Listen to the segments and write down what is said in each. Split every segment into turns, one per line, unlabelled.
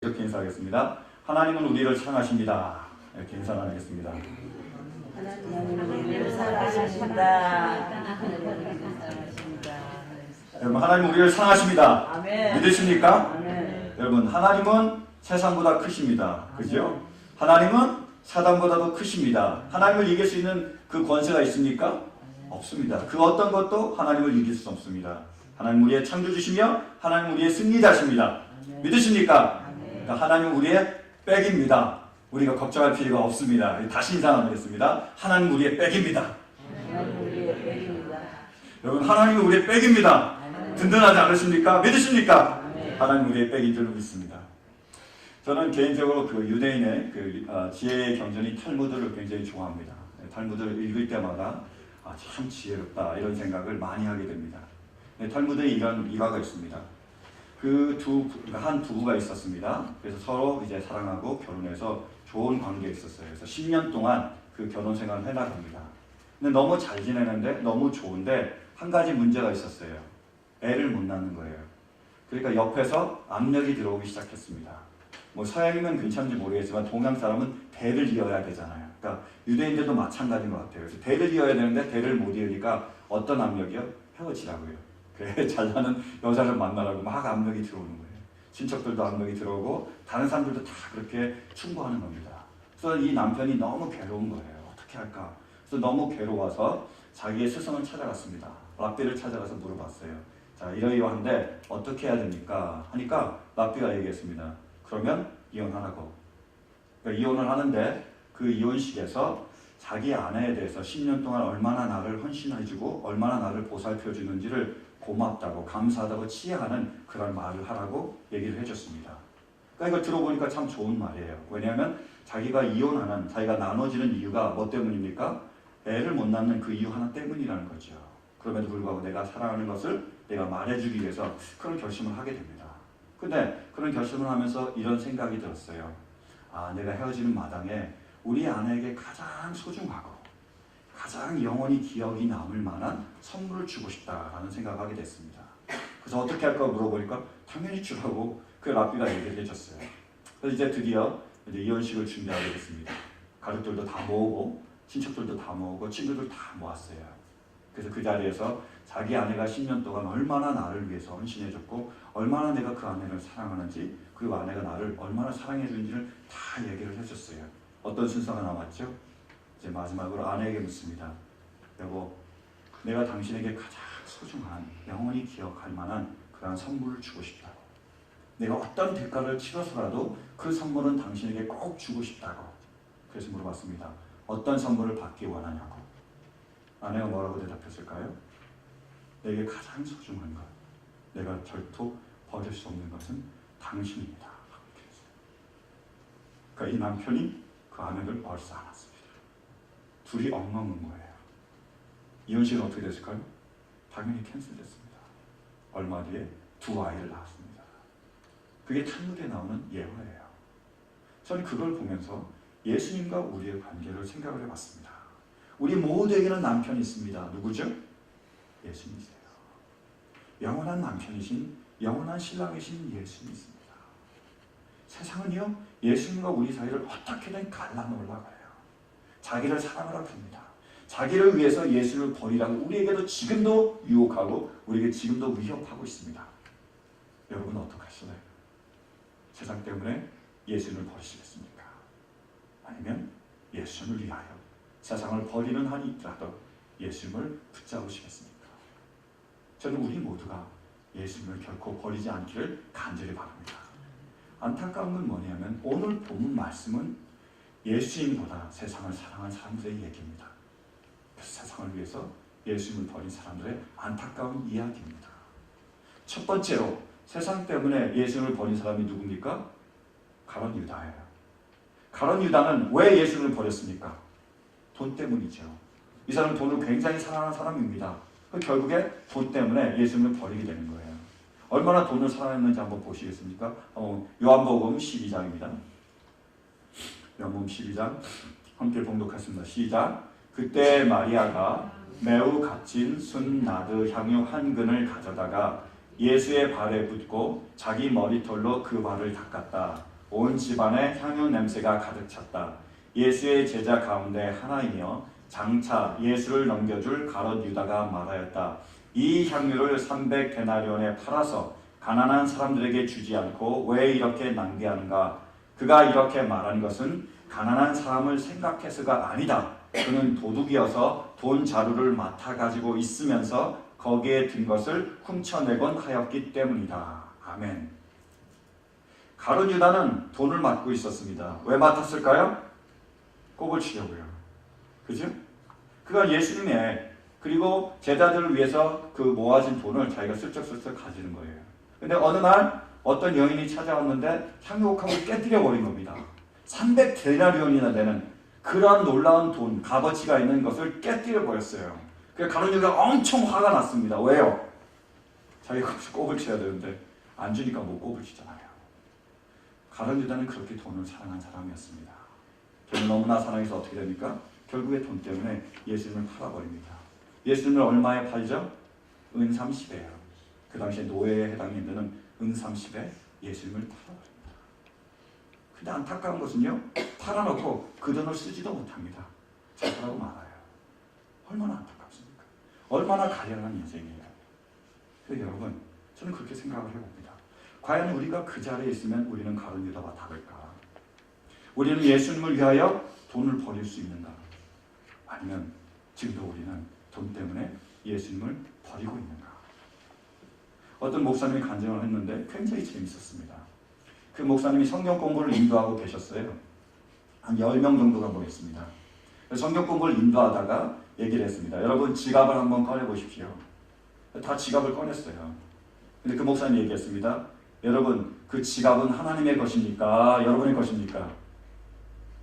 이렇게 인사하겠습니다. 하나님은 우리를 사랑하십니다. 이렇게 인사 나누겠습니다.
하나님은 우리를 사랑하십니다.
여러분, 하나님 우리를 사랑하십니다.
아멘.
믿으십니까?
아멘.
여러분, 하나님은 세상보다 크십니다. 그죠? 하나님은 사단보다도 크십니다. 하나님을 이길 수 있는 그 권세가 있습니까? 없습니다. 그 어떤 것도 하나님을 이길 수 없습니다. 하나님 우리의 창조주시며 하나님 우리의 승리자십니다. 믿으십니까? 그러니까 하나님 우리의 백입니다. 우리가 걱정할 필요가 없습니다. 다시 인사 나누겠습니다. 하나님 우리의 백입니다. 여러분, 하나님은 우리의 백입니다. 든든하지 않으십니까? 믿으십니까? 하나님 우리의 백인 줄 믿습니다. 저는 개인적으로 그 유대인의 지혜의 경전이 탈무드를 굉장히 좋아합니다. 탈무드를 읽을 때마다 참 지혜롭다 이런 생각을 많이 하게 됩니다. 탈무드에 이런 일화가 있습니다. 한 부부가 있었습니다. 그래서 서로 이제 사랑하고 결혼해서 좋은 관계에 있었어요. 그래서 10년 동안 그 결혼 생활을 해나갑니다. 근데 너무 잘 지내는데 너무 좋은데 한 가지 문제가 있었어요. 애를 못 낳는 거예요. 그러니까 옆에서 압력이 들어오기 시작했습니다. 뭐 서양이면 괜찮은지 모르겠지만 동양 사람은 대를 이어야 되잖아요. 그러니까 유대인들도 마찬가지인 것 같아요. 그래서 대를 이어야 되는데 대를 못 이으니까 어떤 압력이요? 헤어지라고요. 그래, 잘나는 여자를 만나라고 막 압력이 들어오는 거예요. 친척들도 압력이 들어오고 다른 사람들도 다 그렇게 충고하는 겁니다. 그래서 이 남편이 너무 괴로운 거예요. 어떻게 할까? 그래서 너무 괴로워서 자기의 스승을 찾아갔습니다. 랍비를 찾아가서 물어봤어요. 자, 이러이러한데 어떻게 해야 됩니까? 하니까 랍비가 얘기했습니다. 그러면 이혼하라고. 그러니까 이혼을 하는데 그 이혼식에서 자기 아내에 대해서 10년 동안 얼마나 나를 헌신해주고 얼마나 나를 보살펴주는지를 고맙다고 감사하다고 치하하는 그런 말을 하라고 얘기를 해줬습니다. 그러니까 이걸 들어보니까 참 좋은 말이에요. 왜냐하면 자기가 이혼하는, 자기가 나눠지는 이유가 뭐 때문입니까? 애를 못 낳는 그 이유 하나 때문이라는 거죠. 그럼에도 불구하고 내가 사랑하는 것을 내가 말해주기 위해서 그런 결심을 하게 됩니다. 근데 그런 결심을 하면서 이런 생각이 들었어요. 내가 헤어지는 마당에 우리 아내에게 가장 소중하고 가장 영원히 기억이 남을 만한 선물을 주고 싶다라는 생각을 하게 됐습니다. 그래서 어떻게 할까 물어보니까 당연히 주라고 그 랍비가 얘기를 해줬어요. 그래서 이제 드디어 이혼식을 준비하게 됐습니다. 가족들도 다 모으고 친척들도 다 모으고 친구들 다 모았어요. 그래서 그 자리에서 자기 아내가 10년 동안 얼마나 나를 위해서 헌신해줬고 얼마나 내가 그 아내를 사랑하는지 그리고 아내가 나를 얼마나 사랑해주는지를 다 얘기를 해줬어요. 어떤 순서가 남았죠? 이제 마지막으로 아내에게 묻습니다. 여보, 내가 당신에게 가장 소중한 영원히 기억할 만한 그러한 선물을 주고 싶다고. 내가 어떤 대가를 치러서라도 그 선물은 당신에게 꼭 주고 싶다고. 그래서 물어봤습니다. 어떤 선물을 받기 원하냐고. 아내가 뭐라고 대답했을까요? 내게 가장 소중한 것, 내가 결코 버릴 수 없는 것은 당신입니다. 이렇게 했어요. 그러니까 이 남편이 그 아내를 얼싸안았습니다. 둘이 엉엉인 거예요. 이혼식은 어떻게 됐을까요? 당연히 캔슬됐습니다. 얼마 뒤에 두 아이를 낳았습니다. 그게 탈무드에 나오는 예화예요. 저는 그걸 보면서 예수님과 우리의 관계를 생각을 해봤습니다. 우리 모두에게는 남편이 있습니다. 누구죠? 예수님이세요. 영원한 남편이신 영원한 신랑이신 예수님이 있습니다. 세상은요, 예수님과 우리 사이를 어떻게든 갈라놓으려고 해요. 자기를 사랑하라고 합니다. 자기를 위해서 예수를 버리라고 우리에게도 지금도 유혹하고 우리에게 지금도 위협하고 있습니다. 여러분은 어떡하실래요? 세상 때문에 예수를 버리시겠습니까? 아니면 예수를 위하여 세상을 버리는 한이 있더라도 예수님을 붙잡으시겠습니까? 저는 우리 모두가 예수님을 결코 버리지 않기를 간절히 바랍니다. 안타까운 건 뭐냐면 오늘 본문 말씀은 예수님보다 세상을 사랑한 사람들의 얘기입니다. 그래서 세상을 위해서 예수님을 버린 사람들의 안타까운 이야기입니다. 첫 번째로 세상 때문에 예수님을 버린 사람이 누굽니까? 가룟 유다예요. 가룟 유다는 왜 예수님을 버렸습니까? 돈 때문이죠. 이 사람은 돈을 굉장히 사랑하는 사람입니다. 결국에 돈 때문에 예수님을 버리게 되는 거예요. 얼마나 돈을 사랑했는지 한번 보시겠습니까? 요한복음 12장입니다. 요한복음 12장 함께 봉독하겠습니다. 시작. 그때 마리아가 매우 값진 순나드 향유 한 근을 가져다가 예수의 발에 붓고 자기 머리털로 그 발을 닦았다. 온 집안에 향유 냄새가 가득 찼다. 예수의 제자 가운데 하나이며 장차 예수를 넘겨줄 가롯 유다가 말하였다. 이 향유를 300데나리온에 팔아서 가난한 사람들에게 주지 않고 왜 이렇게 낭비하는가? 그가 이렇게 말한 것은 가난한 사람을 생각해서가 아니다. 그는 도둑이어서 돈 자루를 맡아 가지고 있으면서 거기에 든 것을 훔쳐내곤 하였기 때문이다. 아멘. 가룟 유다는 돈을 맡고 있었습니다. 왜 맡았을까요? 꼽을 치려고요. 그죠? 그가 예수님의 그리고 제자들을 위해서 그 모아진 돈을 자기가 슬쩍슬쩍 가지는 거예요. 근데 어느 날 어떤 여인이 찾아왔는데 향유옥합을 깨뜨려 버린 겁니다. 300데나리온이나 되는 그러한 놀라운 돈, 값어치가 있는 것을 깨뜨려 버렸어요. 그래서 가룟 유다가 엄청 화가 났습니다. 왜요? 자기가 꼽을 쳐야 되는데 안 주니까 못 꼽을 치잖아요. 가룟 유다는 그렇게 돈을 사랑한 사람이었습니다. 돈을 너무나 사랑해서 어떻게 됩니까? 결국에 돈 때문에 예수님을 팔아버립니다. 예수님을 얼마에 팔죠? 은 30에요. 그 당시에 노예에 해당이 되는 은 30에 예수님을 팔아버립니다. 근데 안타까운 것은요, 팔아놓고 그 돈을 쓰지도 못합니다. 자살하고 말아요. 얼마나 안타깝습니까? 얼마나 가련한 인생이에요. 그래서 여러분, 저는 그렇게 생각을 해봅니다. 과연 우리가 그 자리에 있으면 우리는 가룟 유다와 다를까? 우리는 예수님을 위하여 돈을 버릴 수 있는가? 아니면 지금도 우리는 돈 때문에 예수님을 버리고 있는가? 어떤 목사님이 간증을 했는데 굉장히 재밌었습니다. 그 목사님이 성경 공부를 인도하고 계셨어요. 한 10명 정도가 모였습니다. 성경 공부를 인도하다가 얘기를 했습니다. 여러분 지갑을 한번 꺼내보십시오. 다 지갑을 꺼냈어요. 근데 그 목사님이 얘기했습니다. 여러분 그 지갑은 하나님의 것입니까? 여러분의 것입니까?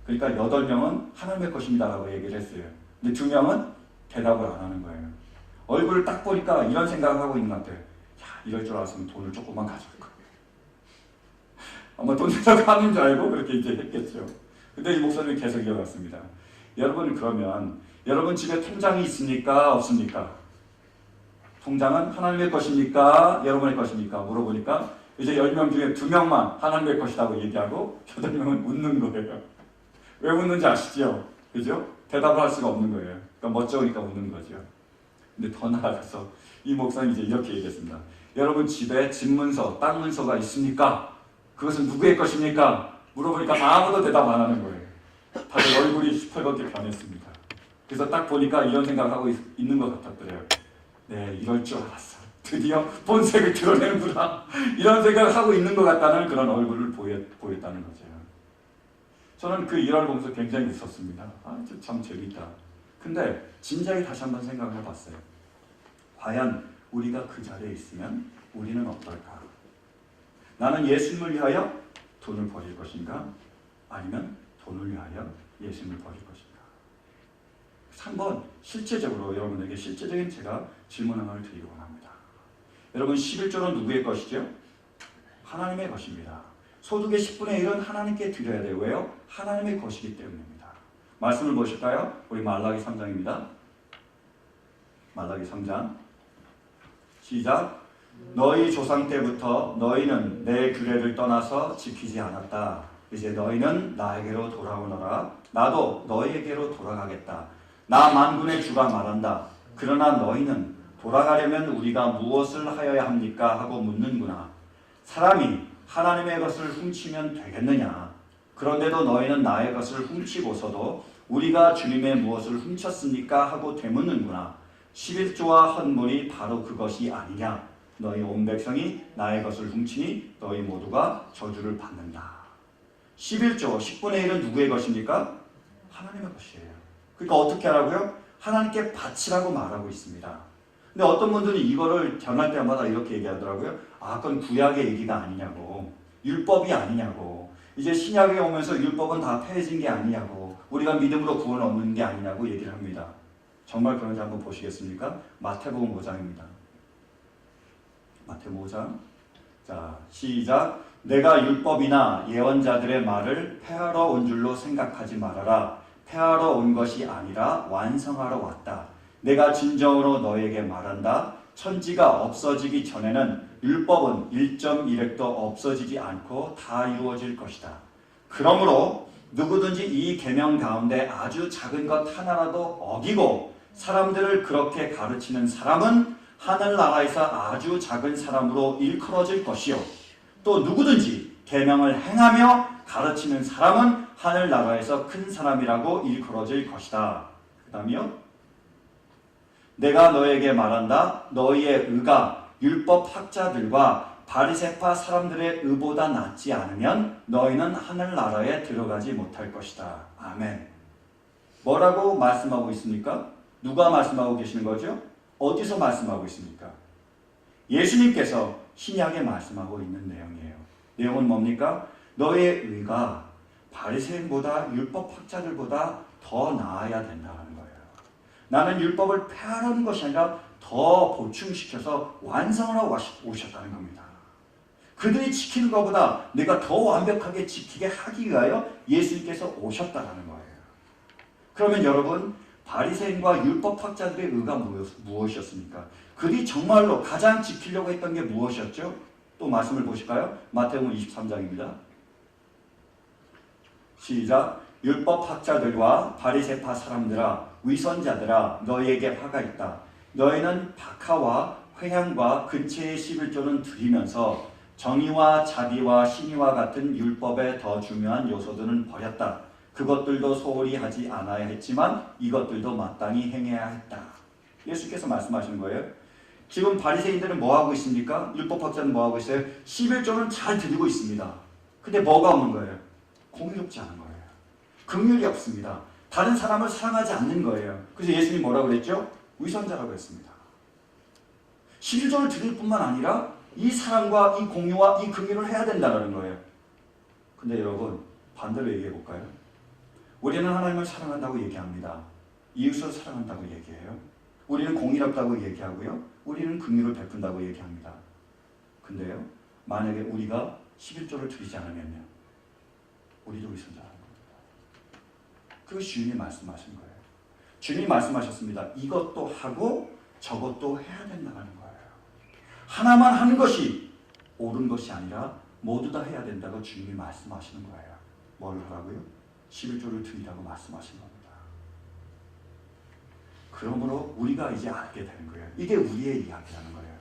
그러니까 8명은 하나님의 것입니다 라고 얘기를 했어요. 근데 2명은 대답을 안 하는 거예요. 얼굴을 딱 보니까 이런 생각을 하고 있는 것 같아요. 야, 이럴 줄 알았으면 돈을 조금만 가져올 거예요. 아마 돈 내라고 하는 줄 알고 그렇게 이제 했겠죠. 근데 이 목사님이 계속 이어갔습니다. 여러분 그러면 여러분 집에 통장이 있습니까? 없습니까? 통장은 하나님의 것입니까? 여러분의 것입니까? 물어보니까 이제 10명 중에 2명만 하나님의 것이라고 얘기하고 8명은 웃는 거예요. 왜 웃는지 아시죠? 그죠? 대답을 할 수가 없는 거예요. 그러니까 멋쩍으니까 웃는 거죠. 근데 더 나아가서 이 목사님이 이제 이렇게 얘기했습니다. 여러분 집에 집 문서, 땅 문서가 있습니까? 그것은 누구의 것입니까? 물어보니까 아무도 대답 안 하는 거예요. 다들 얼굴이 시퍼렇게 변했습니다. 그래서 딱 보니까 이런 생각을 하고 있는 것 같았더래요. 네, 이럴 줄 알았어. 드디어 본색을 드러내는구나. 이런 생각을 하고 있는 것 같다는 그런 얼굴을 보였다는 거죠. 저는 그 일화를 보면서 굉장히 웃었습니다. 아, 참 재밌다. 근데 진작에 다시 한번 생각을 해봤어요. 과연 우리가 그 자리에 있으면 우리는 어떨까? 나는 예수님을 위하여 돈을 버릴 것인가? 아니면 돈을 위하여 예수님을 버릴 것인가? 한번 실제적으로 여러분에게 실제적인 제가 질문 하나를 드리고 원합니다. 여러분 11조는 누구의 것이죠? 하나님의 것입니다. 소득의 10분의 1은 하나님께 드려야 돼요. 왜요? 하나님의 것이기 때문입니다. 말씀을 보실까요? 우리 말라기 3장입니다. 말라기 3장 시작. 너희 조상 때부터 너희는 내 규례를 떠나서 지키지 않았다. 이제 너희는 나에게로 돌아오너라. 나도 너희에게로 돌아가겠다. 나 만군의 주가 말한다. 그러나 너희는 돌아가려면 우리가 무엇을 하여야 합니까? 하고 묻는구나. 사람이 하나님의 것을 훔치면 되겠느냐? 그런데도 너희는 나의 것을 훔치고서도 우리가 주님의 무엇을 훔쳤습니까? 하고 되묻는구나. 11조와 헌물이 바로 그것이 아니냐? 너희 온 백성이 나의 것을 훔치니 너희 모두가 저주를 받는다. 11조 10분의 1은 누구의 것입니까? 하나님의 것이에요. 그러니까 어떻게 하라고요? 하나님께 바치라고 말하고 있습니다. 근데 어떤 분들이 이거를 전할 때마다 이렇게 얘기하더라고요. 아, 그건 구약의 얘기가 아니냐고. 율법이 아니냐고. 이제 신약에 오면서 율법은 다 폐해진 게 아니냐고. 우리가 믿음으로 구원 얻는 게 아니냐고 얘기를 합니다. 정말 그런지 한번 보시겠습니까? 마태복음 5장입니다. 마태복음 5장. 자, 시작. 내가 율법이나 예언자들의 말을 폐하러 온 줄로 생각하지 말아라. 폐하러 온 것이 아니라 완성하러 왔다. 내가 진정으로 너에게 말한다. 천지가 없어지기 전에는 율법은 1.1획도 없어지지 않고 다 이루어질 것이다. 그러므로 누구든지 이 계명 가운데 아주 작은 것 하나라도 어기고 사람들을 그렇게 가르치는 사람은 하늘나라에서 아주 작은 사람으로 일컬어질 것이요. 또 누구든지 계명을 행하며 가르치는 사람은 하늘나라에서 큰 사람이라고 일컬어질 것이다. 그 다음이요. 내가 너에게 말한다. 너희의 의가 율법 학자들과 바리새파 사람들의 의보다 낫지 않으면 너희는 하늘나라에 들어가지 못할 것이다. 아멘. 뭐라고 말씀하고 있습니까? 누가 말씀하고 계시는 거죠? 어디서 말씀하고 있습니까? 예수님께서 신약에 말씀하고 있는 내용이에요. 내용은 뭡니까? 너의 의가 바리새인보다 율법 학자들보다 더 나아야 된다는 거예요. 나는 율법을 폐하려는 것이 아니라 더 보충시켜서 완성을 하고 오셨다는 겁니다. 그들이 지키는 것보다 내가 더 완벽하게 지키게 하기 위하여 예수님께서 오셨다는 거예요. 그러면 여러분, 바리새인과 율법학자들의 의가 무엇이었습니까? 그들이 정말로 가장 지키려고 했던 게 무엇이었죠? 또 말씀을 보실까요? 마태복음 23장입니다. 시작. 율법학자들과 바리새파 사람들아, 위선자들아, 너희에게 화가 있다. 너희는 박하와 회향과 근체의 11조는 드리면서 정의와 자비와 신의와 같은 율법의 더 중요한 요소들은 버렸다. 그것들도 소홀히 하지 않아야 했지만 이것들도 마땅히 행해야 했다. 예수께서 말씀하시는 거예요. 지금 바리새인들은 뭐하고 있습니까? 율법학자는 뭐하고 있어요? 11조는 잘 드리고 있습니다. 근데 뭐가 없는 거예요? 공의롭지 않은 거예요. 긍휼이 없습니다. 다른 사람을 사랑하지 않는 거예요. 그래서 예수님이 뭐라고 그랬죠? 위선자라고 했습니다. 11조를 드릴 뿐만 아니라 이 사랑과 이 공유와 이 긍휼을 해야 된다는 거예요. 근데 여러분, 반대로 얘기해 볼까요? 우리는 하나님을 사랑한다고 얘기합니다. 이웃을 사랑한다고 얘기해요. 우리는 공의롭다고 얘기하고요. 우리는 긍휼을 베푼다고 얘기합니다. 근데요, 만약에 우리가 11조를 드리지 않으면요, 우리도 위선자라는 겁니다. 그것이 주님이 말씀하신 거예요. 주님이 말씀하셨습니다. 이것도 하고 저것도 해야 된다는 거예요. 하나만 하는 것이 옳은 것이 아니라 모두 다 해야 된다고 주님이 말씀하시는 거예요. 뭘 하라고요? 11조를 드리라고 말씀하신 겁니다. 그러므로 우리가 이제 알게 되는 거예요. 이게 우리의 이야기라는 거예요.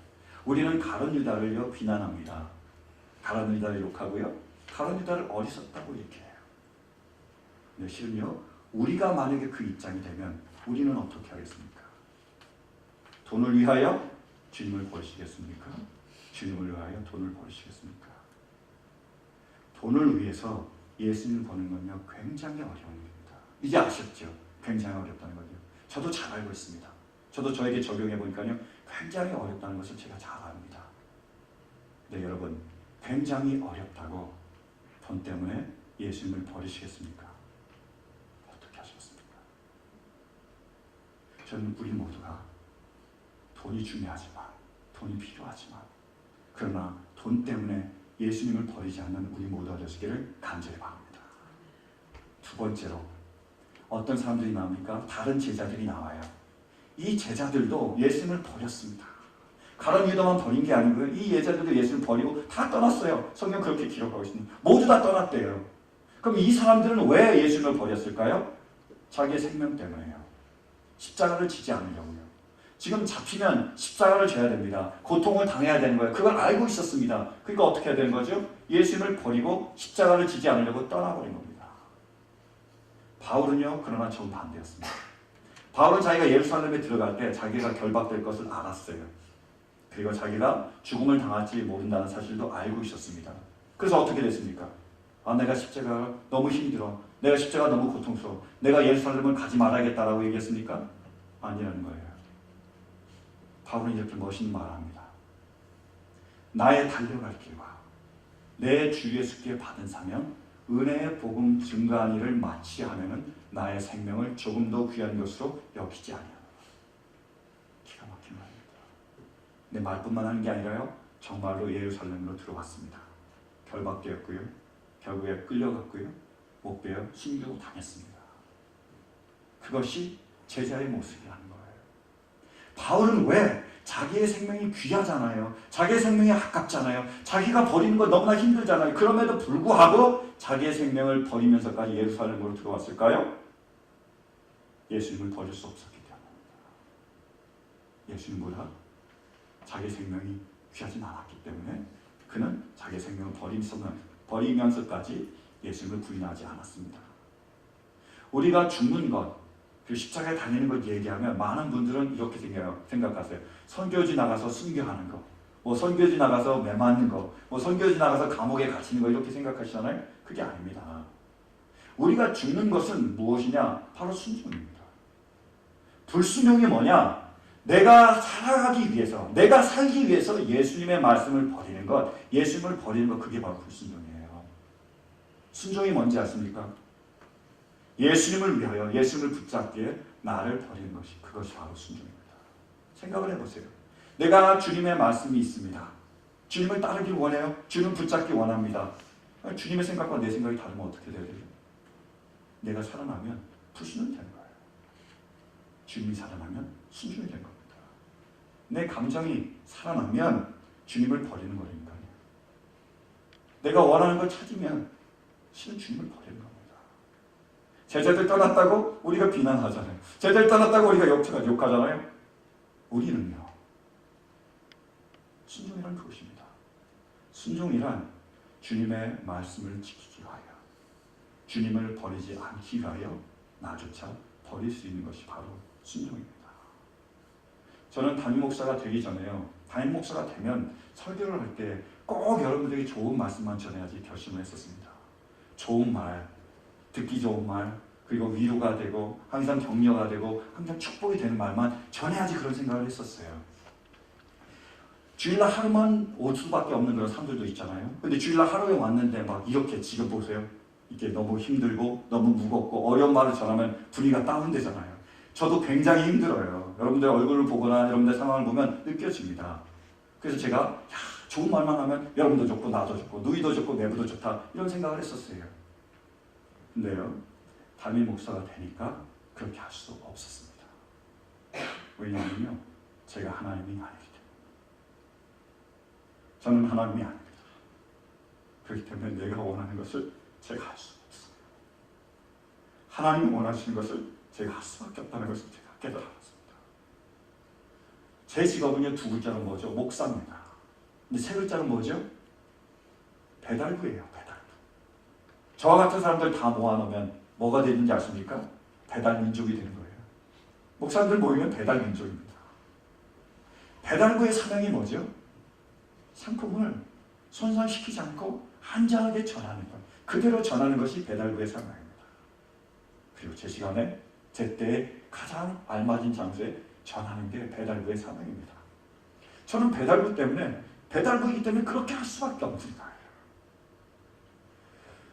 우리는 가룟 유다를요 비난합니다. 가룟 유다를 욕하고요. 가룟 유다를 어리석다고 얘기해요. 근데 실은요, 우리가 만약에 그 입장이 되면 우리는 어떻게 하겠습니까? 돈을 위하여 주님을 버리시겠습니까? 주님을 위하여 돈을 버리시겠습니까? 돈을 위해서 예수님을 보는 건요 굉장히 어려운 일입니다. 이제 아셨죠? 굉장히 어렵다는 거죠. 저도 잘 알고 있습니다. 저도 저에게 적용해 보니까요 굉장히 어렵다는 것을 제가 잘 압니다. 네, 여러분, 굉장히 어렵다고 돈 때문에 예수님을 버리시겠습니까? 어떻게 하시겠습니까? 저는 우리 모두가 돈이 중요하지만, 돈이 필요하지만, 그러나 돈 때문에 예수님을 버리지 않는 우리 모두가 되시기를 간절히 바랍니다. 두 번째로, 어떤 사람들이 나옵니까? 다른 제자들이 나와요. 이 제자들도 예수님을 버렸습니다. 가룟 유다만 버린 게 아니고요. 이 제자들도 예수님을 버리고 다 떠났어요. 성경 그렇게 기록하고 있습니다. 모두 다 떠났대요. 그럼 이 사람들은 왜 예수님을 버렸을까요? 자기의 생명 때문에요. 십자가를 지지 않으려고요. 지금 잡히면 십자가를 져야 됩니다. 고통을 당해야 되는 거예요. 그걸 알고 있었습니다. 그러니까 어떻게 해야 되는 거죠? 예수님을 버리고 십자가를 지지 않으려고 떠나버린 겁니다. 바울은요, 그러나 정반대였습니다. 바울은 자기가 예루살렘에 들어갈 때 자기가 결박될 것을 알았어요. 그리고 자기가 죽음을 당할지 모른다는 사실도 알고 있었습니다. 그래서 어떻게 됐습니까? 내가 십자가 너무 힘들어. 내가 십자가 너무 고통스러워. 내가 예루살렘을 가지 말아야겠다라고 얘기했습니까? 아니라는 거예요. 바울은 이렇게 멋있는 말을 합니다. 나의 달려갈 길과 내 주 예수께 받은 사명, 은혜의 복음 증거한 일을 마치 하면은 나의 생명을 조금 더 귀한 것으로 여기지 아니하노라. 기가 막힌 말입니다. 내 말뿐만 하는 게 아니라요, 정말로 예루살렘으로 들어왔습니다. 결박되었고요, 결국에 끌려갔고요, 목베어 숨기고 당했습니다. 그것이 제자의 모습이라는 거예요. 바울은 왜 자기의 생명이 귀하잖아요. 자기의 생명이 아깝잖아요. 자기가 버리는 거 너무나 힘들잖아요. 그럼에도 불구하고 자기의 생명을 버리면서까지 예루살렘으로 들어왔을까요? 예수님을 버릴 수 없었기 때문입니다. 예수님보다 자기의 생명이 귀하진 않았기 때문에 그는 자기의 생명을 버리면서까지 예수님을 부인하지 않았습니다. 우리가 죽는 것, 그 십자가에 달리는 것 얘기하면 많은 분들은 이렇게 생각하세요. 선교지 나가서 순교하는 거, 뭐 선교지 나가서 매 맞는 거, 뭐 선교지 나가서 감옥에 갇히는 거 이렇게 생각하시잖아요. 그게 아닙니다. 우리가 죽는 것은 무엇이냐? 바로 순종입니다. 불순종이 뭐냐? 내가 살아가기 위해서, 내가 살기 위해서 예수님의 말씀을 버리는 것, 예수님을 버리는 것, 그게 바로 불순종이에요. 순종이 뭔지 아십니까? 예수님을 위하여, 예수님을 붙잡기에 나를 버리는 것이, 그것이 바로 순종입니다. 생각을 해보세요. 내가 주님의 말씀이 있습니다. 주님을 따르길 원해요. 주님을 붙잡기 원합니다. 주님의 생각과 내 생각이 다르면 어떻게 돼야 되죠? 내가 살아나면 불순종이 되는 거예요. 주님이 살아나면 순종이 되는 겁니다. 내 감정이 살아나면 주님을 버리는 거니까요. 내가 원하는 걸 찾으면 실은 주님을 버리는 겁니다. 제자들 떠났다고 우리가 비난하잖아요. 제자들 떠났다고 우리가 욕하잖아요. 우리는요. 순종이란 그것입니다. 순종이란 주님의 말씀을 지키기 위하여, 주님을 버리지 않기 위하여 나조차 버릴 수 있는 것이 바로 순종입니다. 저는 담임 목사가 되기 전에요. 담임 목사가 되면 설교를 할 때 꼭 여러분들에게 좋은 말씀만 전해야지 결심을 했었습니다. 좋은 말, 듣기 좋은 말, 그리고 위로가 되고 항상 격려가 되고 항상 축복이 되는 말만 전해야지 그런 생각을 했었어요. 주일날 하루만 올 수밖에 없는 그런 사람들도 있잖아요. 근데 주일날 하루에 왔는데 막 이렇게 지금 보세요. 이게 너무 힘들고 너무 무겁고 어려운 말을 전하면 분위기가 다운되잖아요. 저도 굉장히 힘들어요. 여러분들 얼굴을 보거나 여러분들 상황을 보면 느껴집니다. 그래서 제가 좋은 말만 하면 여러분도 좋고 나도 좋고 누이도 좋고 내부도 좋다 이런 생각을 했었어요. 근데요, 담임 목사가 되니까 그렇게 할 수 없었습니다. 왜냐하면요, 제가 하나님이 아니기 때문에. 저는 하나님이 아닙니다. 그렇기 때문에 내가 원하는 것을 제가 할 수 없어요. 하나님이 원하시는 것을 제가 할 수밖에 없다는 것을 제가 깨달았습니다. 제 직업은요, 두 글자로 뭐죠? 목사입니다. 근데 세 글자로 뭐죠? 배달부예요. 배달부. 저와 같은 사람들 다 모아놓으면 뭐가 되는지 아십니까? 배달민족이 되는 거예요. 목사님들 모이면 배달민족입니다. 배달부의 사명이 뭐죠? 상품을 손상시키지 않고 안전하게 전하는 것. 그대로 전하는 것이 배달부의 사명입니다. 그리고 제 시간에 제 때에 가장 알맞은 장소에 전하는 게 배달부의 사명입니다. 저는 배달부 때문에 배달부이기 때문에 그렇게 할 수밖에 없습니다.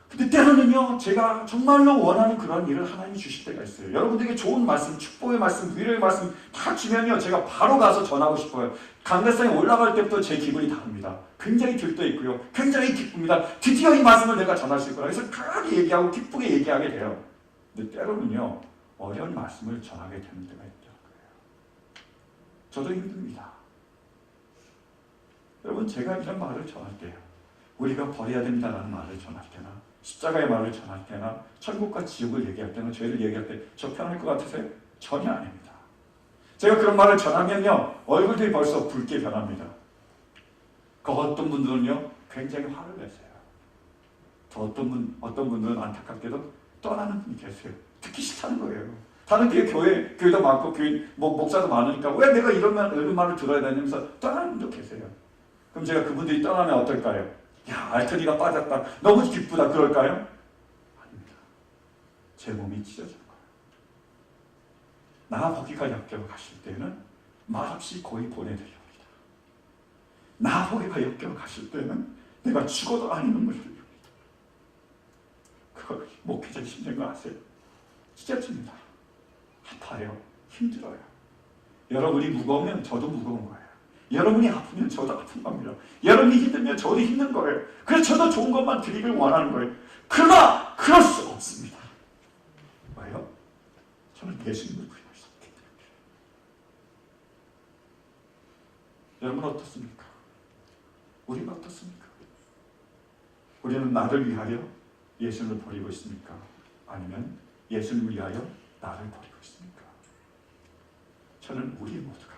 근데 때로는요, 제가 정말로 원하는 그런 일을 하나님이 주실 때가 있어요. 여러분들에게 좋은 말씀, 축복의 말씀, 위로의 말씀 다 주면요, 제가 바로 가서 전하고 싶어요. 강대상에 올라갈 때부터 제 기분이 다릅니다. 굉장히 들떠 있고요, 굉장히 기쁩니다. 드디어 이 말씀을 내가 전할 수 있구나. 그래서 강하게 얘기하고 기쁘게 얘기하게 돼요. 근데 때로는요, 어려운 말씀을 전하게 되는 때가 있더라고요. 저도 힘듭니다. 여러분, 제가 이런 말을 전할 때요, 우리가 버려야 된다라는 말을 전할 때나 십자가의 말을 전할 때나 천국과 지옥을 얘기할 때나 죄를 얘기할 때 저 편할 것 같으세요? 전혀 아닙니다. 제가 그런 말을 전하면요, 얼굴들이 벌써 붉게 변합니다. 그 어떤 분들은요, 굉장히 화를 내세요. 또 어떤 분들은 안타깝게도 떠나는 분이 계세요. 듣기 싫다는 거예요. 다른 교회도 많고 목사도 많으니까 왜 내가 이런 말을 들어야 되냐면서 떠나는 분도 계세요. 그럼 제가 그분들이 떠나면 어떨까요? 야, 알터리가 빠졌다. 너무 기쁘다. 그럴까요? 아닙니다. 제 몸이 찢어질 거예요. 나 거기가 역겨워 가실 때는 말없이 거의 보내드립니다. 나 거기가 역겨워 가실 때는 내가 죽어도 안 있는 걸 드립니다. 그거 목회자 힘든 거 아세요? 찢어집니다. 아파요. 힘들어요. 여러분이 무거우면 저도 무거운 거예요. 여러분이 아프면 저도 아픈 겁니다. 여러분이 힘들면 저도 힘든 거예요. 그래서 저도 좋은 것만 드리길 원하는 거예요. 그러나 그럴 수 없습니다. 왜요? 저는 예수님을 부인할 수 없기 때문에. 우리는 나를 위하여 예수님을 버리고 있습니까? 아니면 예수님을 위하여 나를 버리고 있습니까? 저는 우리 모두가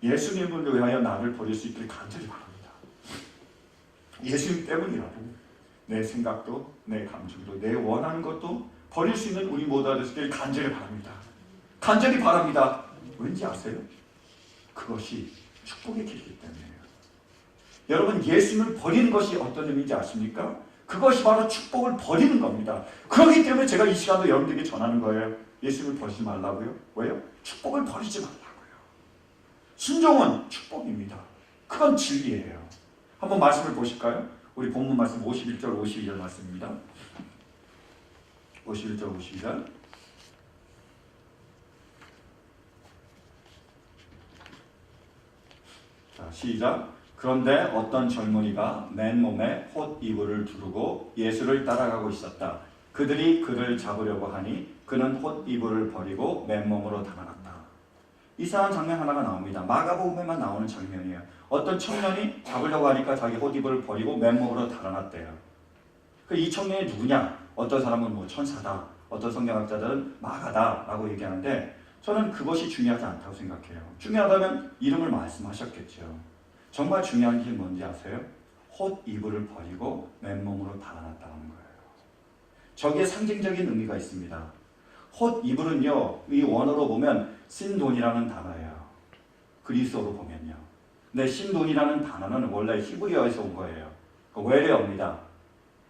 예수님을 위하여 나를 버릴 수 있기를 간절히 바랍니다. 예수님 때문이라도 내 생각도 내 감정도 내 원하는 것도 버릴 수 있는 우리 모두가 되시길 간절히 바랍니다. 간절히 바랍니다. 왠지 아세요? 그것이 축복의 길이기 때문이에요. 여러분, 예수님을 버리는 것이 어떤 의미인지 아십니까? 그것이 바로 축복을 버리는 겁니다. 그렇기 때문에 제가 이 시간도 여러분들에게 전하는 거예요. 예수님을 버리지 말라고요. 왜요? 축복을 버리지 말라고요. 순종은 축복입니다. 그건 진리예요. 한번 말씀을 보실까요? 우리 본문 말씀 51절 52절 말씀입니다. 51절 52절. 자, 시작. 그런데 어떤 젊은이가 맨몸에 홑이불을 두르고 예수를 따라가고 있었다. 그들이 그를 잡으려고 하니 그는 홑이불을 버리고 맨몸으로 달아났다. 이상한 장면 하나가 나옵니다. 마가복음에만 나오는 장면이에요. 어떤 청년이 잡으려고 하니까 자기 홑이불을 버리고 맨몸으로 달아났대요. 이 청년이 누구냐? 어떤 사람은 뭐 천사다, 어떤 성경학자들은 마가다라고 얘기하는데 저는 그것이 중요하지 않다고 생각해요. 중요하다면 이름을 말씀하셨겠죠. 정말 중요한 게 뭔지 아세요? 홑이불을 버리고 맨몸으로 달아났다는 거예요. 저기에 상징적인 의미가 있습니다. 홑이불은요, 이 원어로 보면 신돈이라는 단어예요. 그리스어로 보면요. 근데 신돈이라는 단어는 원래 히브리어에서 온 거예요. 외래어입니다.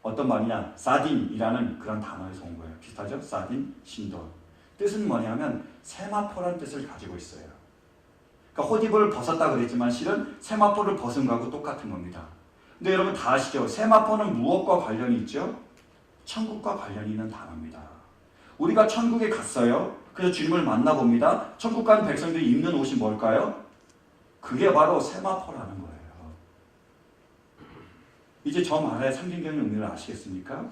어떤 말이냐? 사딘이라는 그런 단어에서 온 거예요. 비슷하죠? 사딘, 신돈. 뜻은 뭐냐면 세마포라는 뜻을 가지고 있어요. 그러니까 홑이불을 벗었다 그랬지만 실은 세마포를 벗은 거하고 똑같은 겁니다. 근데 여러분 다 아시죠? 세마포는 무엇과 관련이 있죠? 천국과 관련이 있는 단어입니다. 우리가 천국에 갔어요. 그래서 주님을 만나봅니다. 천국 가는 백성들이 입는 옷이 뭘까요? 그게 바로 세마포라는 거예요. 이제 저 말의 상징적인 의미를 아시겠습니까?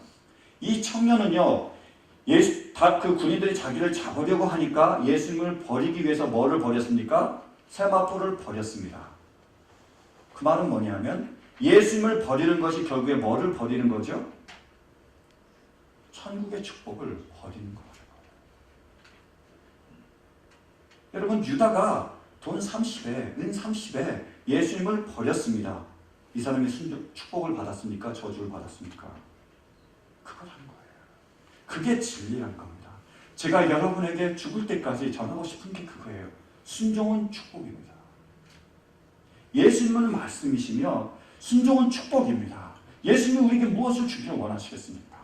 이 청년은요, 그 군인들이 자기를 잡으려고 하니까 예수님을 버리기 위해서 뭐를 버렸습니까? 세마포를 버렸습니다. 그 말은 뭐냐면 예수님을 버리는 것이 결국에 뭐를 버리는 거죠? 천국의 축복을 버리는 거예요. 여러분, 유다가 돈 30에, 은 30에 예수님을 버렸습니다. 이 사람이 축복을 받았습니까? 저주를 받았습니까? 그거라는 거예요. 그게 진리란 겁니다. 제가 여러분에게 죽을 때까지 전하고 싶은 게 그거예요. 순종은 축복입니다. 예수님은 말씀이시며 순종은 축복입니다. 예수님이 우리에게 무엇을 주기를 원하시겠습니까?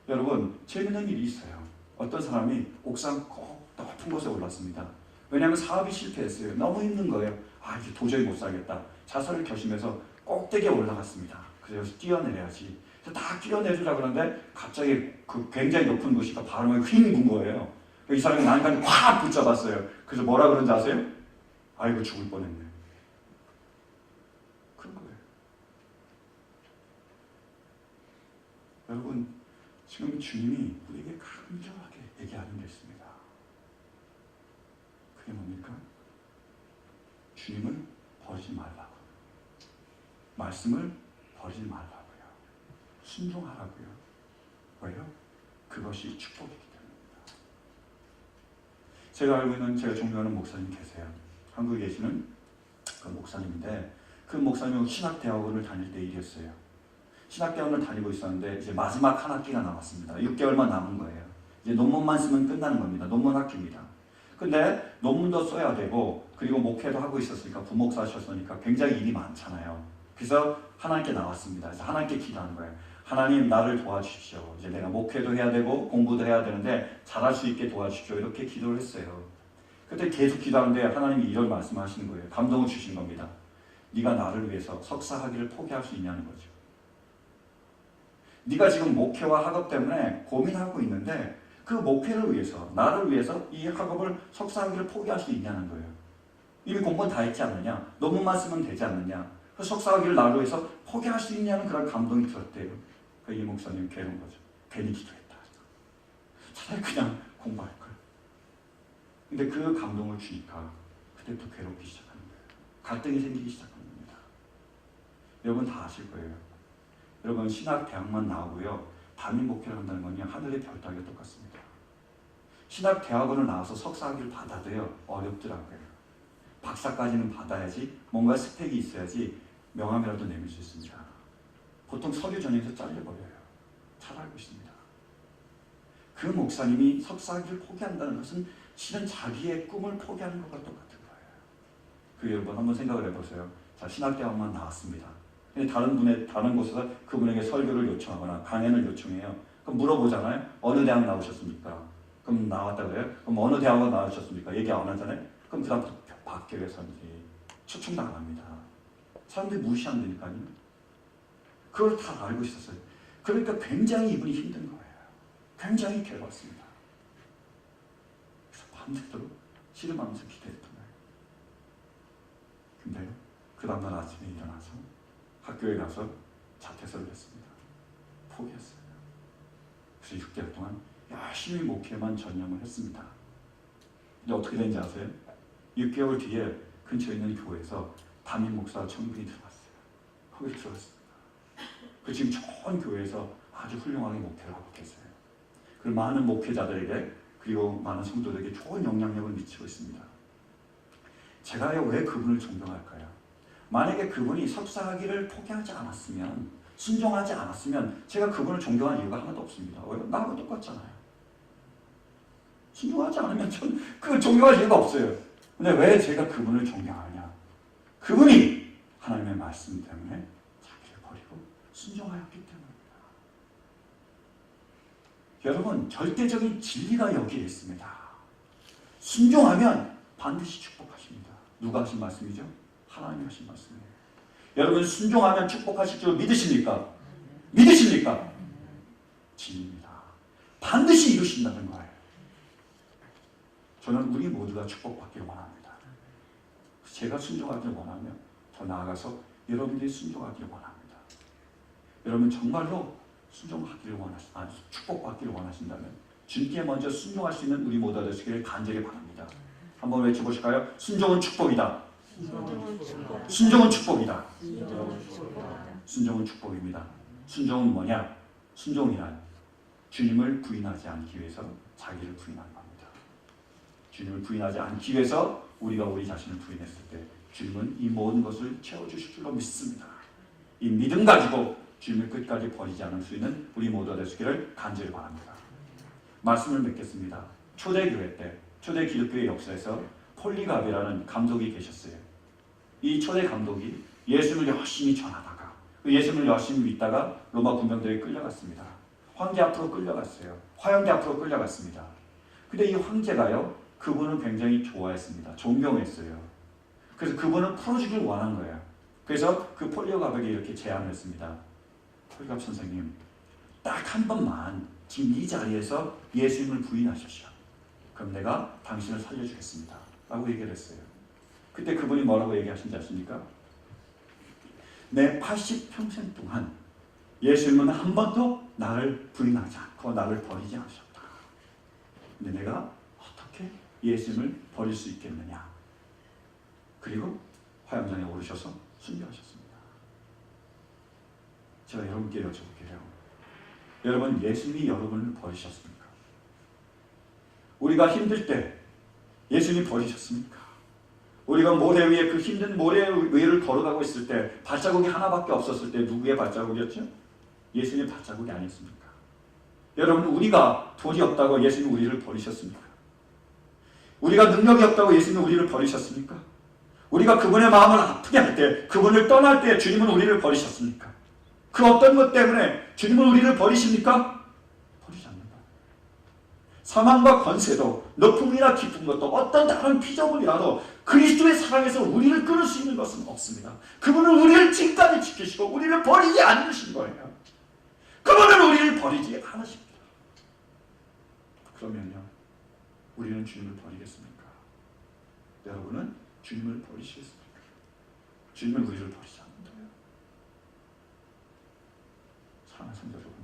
여러분, 재밌는 일이 있어요. 어떤 사람이 옥상 꼭 높은 곳에 올랐습니다. 왜냐하면 사업이 실패했어요. 너무 힘든 거예요. 이제 도저히 못 살겠다. 자살을 결심해서 꼭대기에 올라갔습니다. 그래서 뛰어내려야지. 그래서 다 뛰어내리려고 그러는데 갑자기 그 굉장히 높은 도시가 바람에 휙 분 거예요. 이 사람이 난간을 확 붙잡았어요. 그래서 뭐라 그런지 아세요? 아이고 죽을 뻔했네. 그런 거예요. 여러분, 지금 주님이 우리에게 강력하게 얘기하는 게 있습니다. 그게 뭡니까? 주님을 버리지 말라고. 말씀을 버리지 말라고요. 순종하라고요. 왜요? 그것이 축복이기 때문입니다. 제가 알고 있는, 제가 존경하는 목사님 계세요. 한국에 계시는 그 목사님인데, 그 목사님은 신학대학원을 다닐 때 일이었어요. 신학대학원을 다니고 있었는데 이제 마지막 한 학기가 남았습니다. 6개월만 남은 거예요. 이제 논문만 쓰면 끝나는 겁니다. 논문 학기입니다. 근데 논문도 써야 되고, 그리고 목회도 하고 있었으니까, 부목사 하셨으니까 굉장히 일이 많잖아요. 그래서 하나님께 나왔습니다. 그래서 하나님께 기도하는 거예요. 하나님, 나를 도와주십시오. 이제 내가 목회도 해야 되고 공부도 해야 되는데 잘할 수 있게 도와주십시오. 이렇게 기도를 했어요. 그때 계속 기도하는데 하나님이 이런 말씀하시는 거예요. 감동을 주신 겁니다. 네가 나를 위해서 석사학위를 포기할 수 있냐는 거죠. 네가 지금 목회와 학업 때문에 고민하고 있는데 그 목회를 위해서, 나를 위해서 이 학업을, 석사학위를 포기할 수 있냐는 거예요. 이미 공부는 다 했지 않느냐? 논문만 쓰면 되지 않느냐? 그 석사학위를 나를 위해서 포기할 수 있냐는 그런 감동이 들었대요. 이 목사님 괴로운 거죠. 괜히 기도했다. 차라리 그냥 공부할 걸. 근데 그 감동을 주니까 그때부터 괴롭기 시작하는 거예요. 갈등이 생기기 시작하는 겁니다. 여러분 다 아실 거예요. 여러분 신학대학만 나오고요. 담임 목회를 한다는 건요. 하늘의 별 따기가 똑같습니다. 신학대학원을 나와서 석사학위를 받아도요. 어렵더라고요. 박사까지는 받아야지 뭔가 스펙이 있어야지 명함이라도 내밀 수 있습니다. 보통 서류 전형에서 잘려버려요. 잘 알고 있습니다. 그 목사님이 석사학위를 포기한다는 것은 실은 자기의 꿈을 포기하는 것과 똑같은 거예요. 그 여러분 한번 생각을 해보세요. 자, 신학대학만 나왔습니다. 근데 다른 곳에서 그분에게 설교를 요청하거나 강연을 요청해요. 그럼 물어보잖아요. 어느 대학 나오셨습니까? 그럼 나왔다 그래요? 그럼 어느 대학원 나오셨습니까? 얘기 안 하잖아요. 그럼 그 다음부터 밖에 사람들이 초청당합니다. 사람들이 무시한다니까요. 그걸 다 알고 있었어요. 그러니까 굉장히 이분이 힘든 거예요. 굉장히 괴로웠습니다. 그래서 밤새도록 씨름하면서 기도했던 거예요. 근데요, 그 다음날 아침에 일어나서 학교에 가서 자퇴서를 했습니다. 포기했어요. 그래서 6개월 동안 열심히 목회만 전념을 했습니다. 근데 어떻게 된지 아세요? 6개월 뒤에 근처에 있는 교회에서 담임 목사 청분이 들어왔어요. 거기 들어갔습니다. 그 지금 좋은 교회에서 아주 훌륭하게 목회를 하고 계세요. 그 많은 목회자들에게 그리고 많은 성도들에게 좋은 영향력을 미치고 있습니다. 제가요 왜 그분을 존경할까요? 만약에 그분이 석사학위를 포기하지 않았으면, 순종하지 않았으면 제가 그분을 존경할 이유가 하나도 없습니다. 왜? 나하고 똑같잖아요. 순종하지 않으면 전 그 존경할 이유가 없어요. 근데 왜 제가 그분을 존경하냐? 그분이 하나님의 말씀 때문에 자기를 버리고 순종하였기 때문입니다. 여러분, 절대적인 진리가 여기에 있습니다. 순종하면 반드시 축복하십니다. 누가 하신 말씀이죠? 하나님이 하신 말씀이에요. 여러분, 순종하면 축복하실 줄 믿으십니까? 믿으십니까? 진리입니다. 반드시 이루신다는 거예요. 저는 우리 모두가 축복받기를 원합니다. 제가 순종하기를 원하며 더 나아가서 여러분들이 순종하기를 원합니다. 여러분 정말로 순종하기를 축복받기를 원하신다면 주님께 먼저 순종할 수 있는 우리 모두가 되시기를 간절히 바랍니다. 한번 외쳐보실까요? 순종은 축복이다. 순종은 축복이다. 순종은 축복입니다. 순종은 뭐냐? 순종이란 주님을 부인하지 않기 위해서 자기를 부인하는 겁니다. 주님을 부인하지 않기 위해서 우리가 우리 자신을 부인했을 때 주님은 이 모든 것을 채워주실 줄로 믿습니다. 이 믿음 가지고 주님을 끝까지 버리지 않을 수 있는 우리 모두가 되시기를 간절히 바랍니다. 말씀을 맺겠습니다. 초대교회 때, 초대 기독교의 역사에서 폴리갑이라는 감독이 계셨어요. 이 초대 감독이 예수를 열심히 전하다가 예수를 열심히 믿다가 로마 군병들에 끌려갔습니다. 황제 앞으로 끌려갔어요. 화영대 앞으로 끌려갔습니다. 근데 이 황제가요, 그분을 굉장히 좋아했습니다. 존경했어요. 그래서 그분을 풀어주길 원한 거예요. 그래서 그 폴리갑에게 이렇게 제안을 했습니다. 폴리갑 선생님, 딱 한 번만 지금 이 자리에서 예수님을 부인하십시오. 그럼 내가 당신을 살려주겠습니다. 라고 얘기를 했어요. 그때 그분이 뭐라고 얘기하신지 아십니까? 내 80평생 동안 예수님은 한 번도 나를 부인하지 않고 나를 버리지 않으셨다. 근데 내가 어떻게 예수님을 버릴 수 있겠느냐? 그리고 화영장에 오르셔서 순교하셨습니다. 제가 여러분께 여쭤볼게요. 여러분, 예수님이 여러분을 버리셨습니까? 우리가 힘들 때 예수님이 버리셨습니까? 우리가 모래 위에 그 힘든 모래 위를 걸어가고 있을 때 발자국이 하나밖에 없었을 때 누구의 발자국이었죠? 예수님의 발자국이 아니었습니까? 여러분, 우리가 돈이 없다고 예수님이 우리를 버리셨습니까? 우리가 능력이 없다고 예수님이 우리를 버리셨습니까? 우리가 그분의 마음을 아프게 할 때, 그분을 떠날 때 주님은 우리를 버리셨습니까? 그 어떤 것 때문에 주님은 우리를 버리십니까? 버리지 않는다. 사망과 권세도, 높음이나 깊은 것도, 어떤 다른 피조물이라도 그리스도의 사랑에서 우리를 끊을 수 있는 것은 없습니다. 그분은 우리를 지금까지 지키시고 우리를 버리지 않으신 거예요. 그분은 우리를 버리지 않으십니다. 그러면요, 우리는 주님을 버리겠습니까? 여러분은 주님을 버리시겠습니까? 주님은 우리를 버리지 않는다요. 사랑하는 성도 여러분,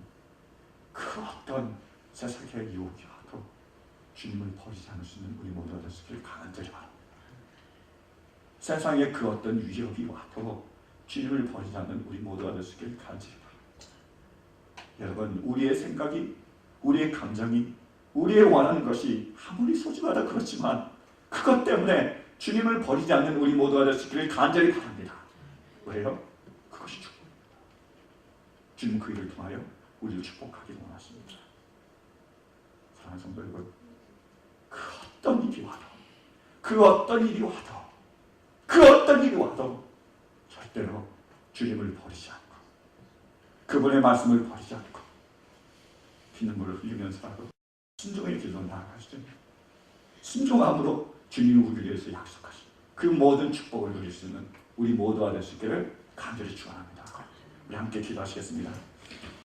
그 어떤 세상의 유혹이 와도 주님을 버리지 않을 수 있는 우리 모두가 되시길 간절히 바랍니다. 세상에 그 어떤 위협이 와도 주님을 버리지 않는 우리 모두가 될 수 있기를 간절히 바랍니다. 여러분, 우리의 생각이, 우리의 감정이, 우리의 원하는 것이 아무리 소중하다 그렇지만 그것 때문에 주님을 버리지 않는 우리 모두가 될 수 있기를 간절히 바랍니다. 왜요? 그것이 축복입니다. 주님 그 일을 통하여 우리를 축복하기를 원하십니다. 사랑하는 성도 여러분, 그 어떤 일이 와도, 그 어떤 일이 와도, 그 어떤 일이 와도 절대로 주님을 버리지 않고 그분의 말씀을 버리지 않고 피눈물을 흘리면서라도 순종의 길로 나아가시죠. 순종함으로 주님이 우리를 위해서 약속하신 그 모든 축복을 누릴 수 있는 우리 모두가 될 수 있기를 간절히 축원합니다. 우리 함께 기도하시겠습니다.